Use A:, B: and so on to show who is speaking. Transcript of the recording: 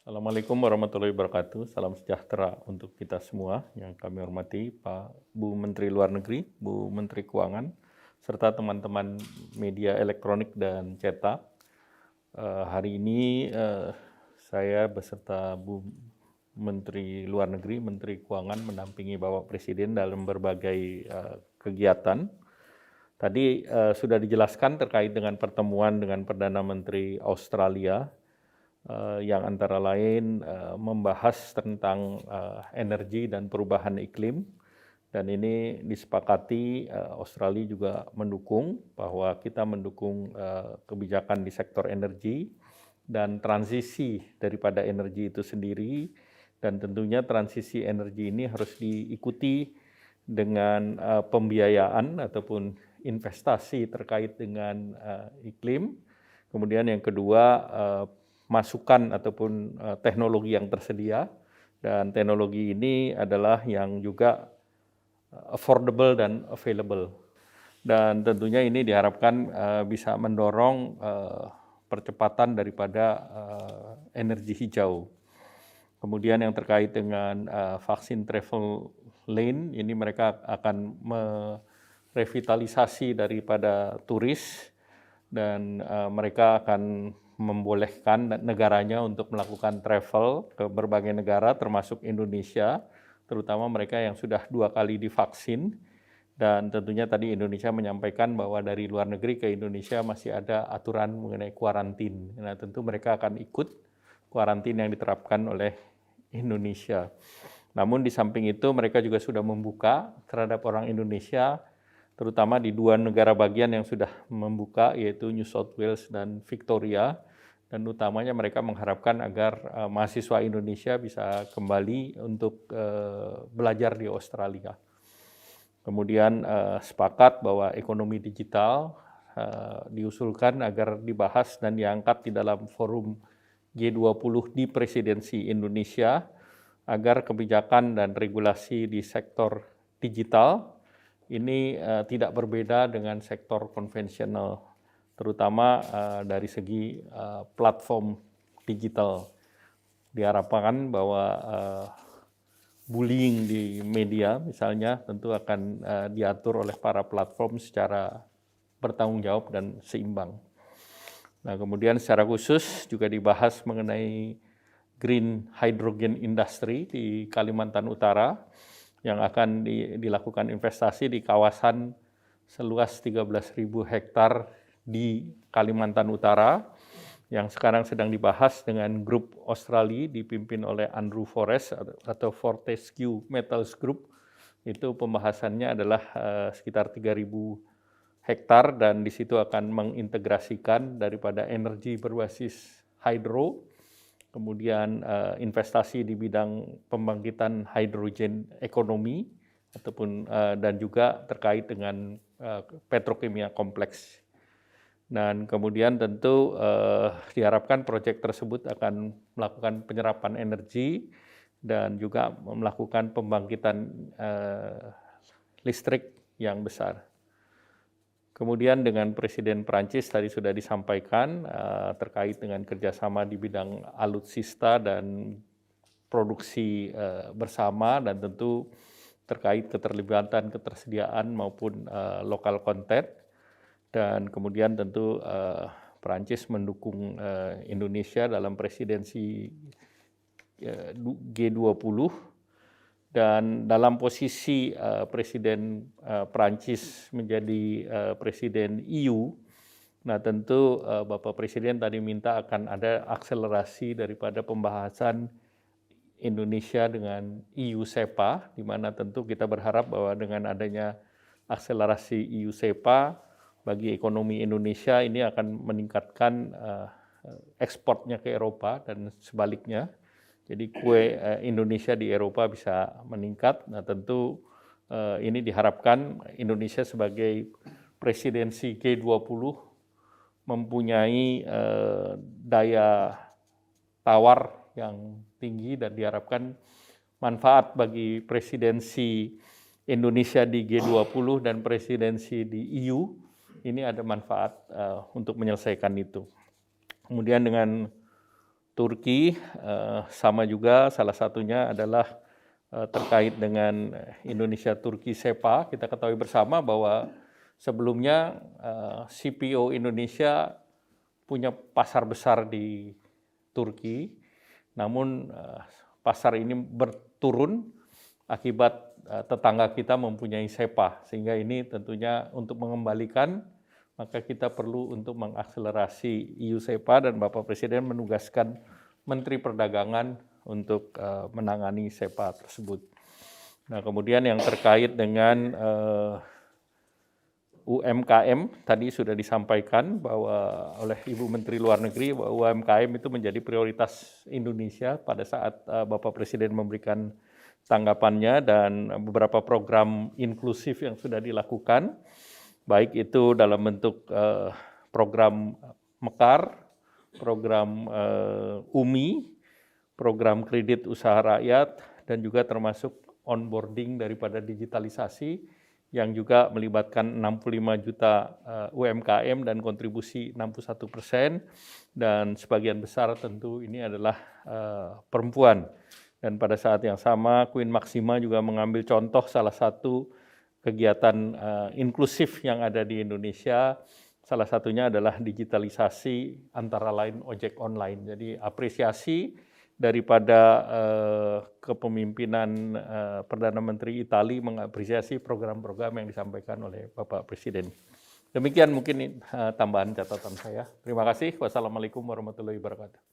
A: Assalamualaikum warahmatullahi wabarakatuh. Salam sejahtera untuk kita semua yang kami hormati Pak Bu Menteri Luar Negeri, Bu Menteri Keuangan, serta teman-teman media elektronik dan cetak. Hari ini saya beserta Bu Menteri Luar Negeri, Menteri Keuangan mendampingi Bapak Presiden dalam berbagai kegiatan. Tadi sudah dijelaskan terkait dengan pertemuan dengan Perdana Menteri Australia yang antara lain membahas tentang energi dan perubahan iklim, dan ini disepakati Australia juga mendukung bahwa kita mendukung kebijakan di sektor energi dan transisi daripada energi itu sendiri, dan tentunya transisi energi ini harus diikuti dengan pembiayaan ataupun investasi terkait dengan iklim. Kemudian yang kedua, masukan ataupun teknologi yang tersedia, dan teknologi ini adalah yang juga affordable dan available. Dan tentunya ini diharapkan bisa mendorong percepatan daripada energi hijau. Kemudian yang terkait dengan vaksin travel lane, ini mereka akan merevitalisasi daripada turis, dan mereka akan membolehkan negaranya untuk melakukan travel ke berbagai negara termasuk Indonesia, terutama mereka yang sudah 2 kali divaksin. Dan tentunya tadi Indonesia menyampaikan bahwa dari luar negeri ke Indonesia masih ada aturan mengenai kuarantin. Nah, tentu mereka akan ikut kuarantin yang diterapkan oleh Indonesia. Namun di samping itu mereka juga sudah membuka terhadap orang Indonesia, terutama di 2 negara bagian yang sudah membuka, yaitu New South Wales dan Victoria, dan utamanya mereka mengharapkan agar mahasiswa Indonesia bisa kembali untuk belajar di Australia. Kemudian sepakat bahwa ekonomi digital diusulkan agar dibahas dan diangkat di dalam forum G20 di presidensi Indonesia, agar kebijakan dan regulasi di sektor digital ini tidak berbeda dengan sektor konvensional, terutama dari segi platform digital. Diharapkan bahwa bullying di media misalnya tentu akan diatur oleh para platform secara bertanggung jawab dan seimbang. Nah, kemudian secara khusus juga dibahas mengenai green hydrogen industry di Kalimantan Utara, yang akan dilakukan investasi di kawasan seluas 13.000 hektar di Kalimantan Utara, yang sekarang sedang dibahas dengan grup Australia dipimpin oleh Andrew Forrest atau Fortescue Metals Group. Itu pembahasannya adalah sekitar 3.000 hektar, dan di situ akan mengintegrasikan daripada energi berbasis hydro, kemudian investasi di bidang pembangkitan hidrogen ekonomi, ataupun dan juga terkait dengan petrokimia kompleks. Dan kemudian tentu diharapkan proyek tersebut akan melakukan penyerapan energi dan juga melakukan pembangkitan listrik yang besar. Kemudian dengan Presiden Prancis tadi sudah disampaikan terkait dengan kerjasama di bidang alutsista dan produksi bersama, dan tentu terkait keterlibatan ketersediaan maupun lokal content. Dan kemudian tentu Prancis mendukung Indonesia dalam presidensi G20. Dan dalam posisi Presiden Prancis menjadi Presiden EU, nah tentu Bapak Presiden tadi minta akan ada akselerasi daripada pembahasan Indonesia dengan EU SEPA, di mana tentu kita berharap bahwa dengan adanya akselerasi EU SEPA bagi ekonomi Indonesia ini akan meningkatkan ekspornya ke Eropa dan sebaliknya. Jadi kue Indonesia di Eropa bisa meningkat. Nah, tentu ini diharapkan Indonesia sebagai presidensi G20 mempunyai daya tawar yang tinggi, dan diharapkan manfaat bagi presidensi Indonesia di G20 dan presidensi di EU ini ada manfaat untuk menyelesaikan itu. Kemudian dengan Turki, sama juga salah satunya adalah terkait dengan Indonesia-Turki SEPA. Kita ketahui bersama bahwa sebelumnya CPO Indonesia punya pasar besar di Turki, namun pasar ini berturun akibat tetangga kita mempunyai SEPA, sehingga ini tentunya untuk mengembalikan maka kita perlu untuk mengakselerasi EU SEPA, dan Bapak Presiden menugaskan Menteri Perdagangan untuk menangani SEPA tersebut. Nah, kemudian yang terkait dengan UMKM, tadi sudah disampaikan bahwa oleh Ibu Menteri Luar Negeri bahwa UMKM itu menjadi prioritas Indonesia pada saat Bapak Presiden memberikan tanggapannya, dan beberapa program inklusif yang sudah dilakukan, baik itu dalam bentuk program Mekar, program UMI, program kredit usaha rakyat, dan juga termasuk onboarding daripada digitalisasi yang juga melibatkan 65 juta UMKM dan kontribusi 61%, dan sebagian besar tentu ini adalah perempuan. Dan pada saat yang sama Queen Maxima juga mengambil contoh salah satu kegiatan inklusif yang ada di Indonesia, salah satunya adalah digitalisasi antara lain ojek online. Jadi apresiasi daripada kepemimpinan Perdana Menteri Italia mengapresiasi program-program yang disampaikan oleh Bapak Presiden. Demikian mungkin tambahan catatan saya. Terima kasih. Wassalamualaikum warahmatullahi wabarakatuh.